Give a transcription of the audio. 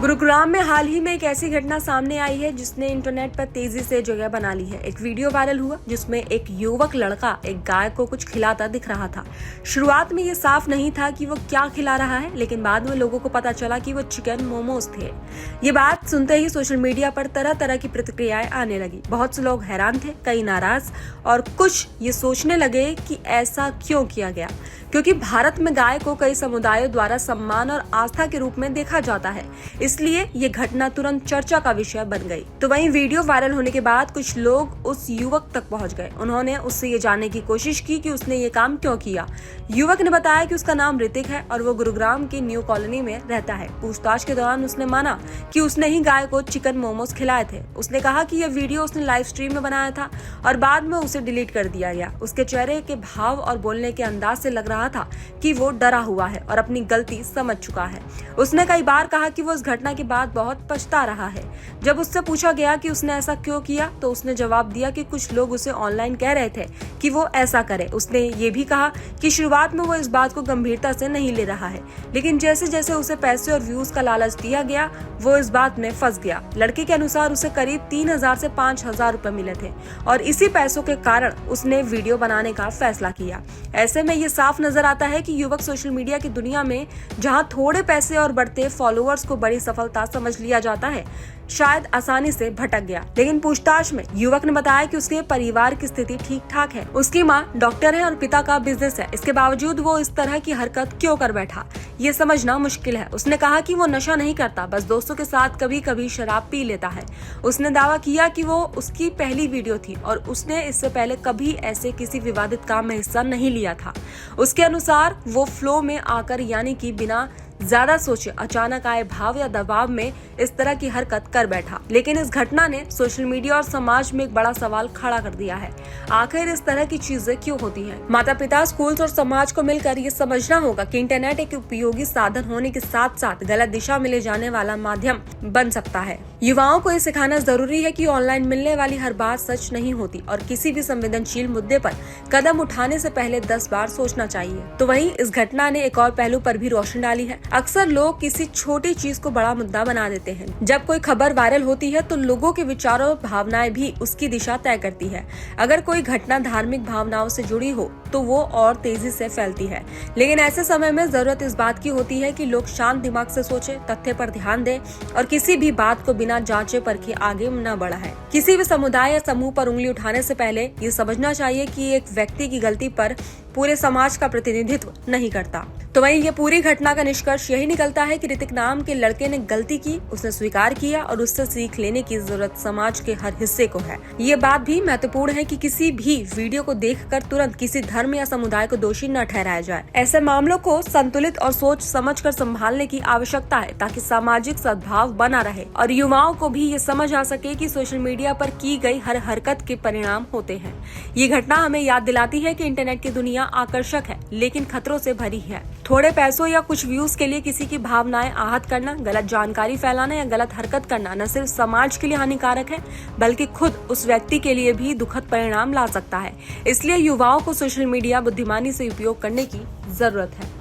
गुरुग्राम में हाल ही में एक ऐसी घटना सामने आई है जिसने इंटरनेट पर तेजी से जगह बना ली है। एक वीडियो वायरल हुआ जिसमें एक युवक लड़का एक गाय को कुछ खिलाता दिख रहा था। शुरुआत में ये साफ नहीं था कि वो क्या खिला रहा है, लेकिन बाद में लोगों को पता चला कि वो चिकन मोमोज थे। ये बात सुनते ही सोशल मीडिया पर तरह तरह की प्रतिक्रियाएं आने लगी। बहुत से लोग हैरान थे, कई नाराज और कुछ ये सोचने लगे कि ऐसा क्यों किया गया, क्योंकि भारत में गाय को कई समुदायों द्वारा सम्मान और आस्था के रूप में देखा जाता है, इसलिए ये घटना तुरंत चर्चा का विषय बन गई। तो वहीं वीडियो वायरल होने के बाद कुछ लोग उस युवक तक पहुंच गए। उन्होंने उससे ये जानने की कोशिश की कि उसने ये काम क्यों किया। युवक ने बताया कि उसका नाम ऋतिक है और वो गुरुग्राम की न्यू कॉलोनी में रहता है। पूछताछ के दौरान उसने माना कि उसने ही गाय को चिकन मोमोज खिलाए थे। उसने कहा कि यह वीडियो उसने लाइव स्ट्रीम में बनाया था और बाद में उसे डिलीट कर दिया गया। उसके चेहरे के भाव और बोलने के अंदाज से लग रहा था कि वो डरा हुआ है और अपनी गलती समझ चुका है। उसने कई बार कहा कि वो इस घटना के बाद बहुत पछता रहा है। जब उससे पूछा गया कि उसने ऐसा क्यों किया, तो उसने जवाब दिया कि कुछ लोग उसे ऑनलाइन कह रहे थे कि वो ऐसा करे। उसने ये भी कहा कि शुरुआत में वो इस बात को गंभीरता से नहीं ले रहा है, लेकिन जैसे जैसे उसे पैसे और व्यूज का लालच दिया गया, वो इस बात में फंस गया। लड़के के अनुसार उसे करीब 3,000 से 5,000 रुपए मिले थे और इसी पैसों के कारण उसने वीडियो बनाने का फैसला किया। ऐसे में ये साफ नजर आता है कि युवक सोशल मीडिया की दुनिया में जहां थोड़े पैसे और बढ़ते फॉलोअर्स को बड़ी सफलता समझ लिया जाता है, शायद आसानी से भटक गया। लेकिन पूछताछ में युवक ने बताया कि उसके परिवार की स्थिति ठीक ठाक है। उसकी मां डॉक्टर है और पिता का बिजनेस है। इसके बावजूद वो इस तरह की हरकत क्यों कर बैठा, ये समझना मुश्किल है। उसने कहा कि वो नशा नहीं करता, बस दोस्तों के साथ कभी कभी शराब पी लेता है। उसने दावा किया कि वो उसकी पहली वीडियो थी और उसने इससे पहले कभी ऐसे किसी विवादित काम में हिस्सा नहीं लिया था। उसके अनुसार वो फ्लो में आकर, यानी कि बिना ज्यादा सोचे अचानक आए भाव या दबाव में इस तरह की हरकत कर बैठा। लेकिन इस घटना ने सोशल मीडिया और समाज में एक बड़ा सवाल खड़ा कर दिया है। आखिर इस तरह की चीजें क्यों होती हैं? माता पिता, स्कूल्स और समाज को मिलकर ये समझना होगा कि इंटरनेट एक उपयोगी साधन होने के साथ साथ गलत दिशा में ले जाने वाला माध्यम बन सकता है। युवाओं को ये सिखाना जरूरी है कि ऑनलाइन मिलने वाली हर बात सच नहीं होती और किसी भी संवेदनशील मुद्दे पर कदम उठाने से पहले 10 बार सोचना चाहिए। तो वहीं इस घटना ने एक और पहलू पर भी रोशनी डाली है। अक्सर लोग किसी छोटी चीज को बड़ा मुद्दा बना देते हैं। जब कोई खबर वायरल होती है तो लोगों के विचारों और भावनाएं भी उसकी दिशा तय करती है। अगर कोई घटना धार्मिक भावनाओं से जुड़ी हो तो वो और तेजी से फैलती है। लेकिन ऐसे समय में जरूरत इस बात की होती है कि लोग शांत दिमाग से सोचें, तथ्य पर ध्यान दें और किसी भी बात को बिना जांचे परखे आगे न बढ़ाएं। किसी भी समुदाय या समूह पर उंगली उठाने से पहले ये समझना चाहिए कि एक व्यक्ति की गलती पर पूरे समाज का प्रतिनिधित्व नहीं करता। तो वहीं ये पूरी घटना का निष्कर्ष यही निकलता है कि ऋतिक नाम के लड़के ने गलती की, उसने स्वीकार किया और उससे सीख लेने की जरूरत समाज के हर हिस्से को है। ये बात भी महत्वपूर्ण है कि किसी भी वीडियो को देखकर तुरंत किसी धर्म या समुदाय को दोषी न ठहराया जाए। ऐसे मामलों को संतुलित और सोच समझकर संभालने की आवश्यकता है ताकि सामाजिक सद्भाव बना रहे और युवाओं को भी ये समझ आ सके कि सोशल मीडिया पर की गई हर हरकत के परिणाम होते हैं। ये घटना हमें याद दिलाती है कि इंटरनेट की दुनिया आकर्षक है लेकिन खतरों से भरी है। थोड़े पैसों या कुछ व्यूज के लिए किसी की भावनाएं आहत करना, गलत जानकारी फैलाना या गलत हरकत करना न सिर्फ समाज के लिए हानिकारक है बल्कि खुद उस व्यक्ति के लिए भी दुखद परिणाम ला सकता है। इसलिए युवाओं को सोशल मीडिया बुद्धिमानी से उपयोग करने की जरूरत है।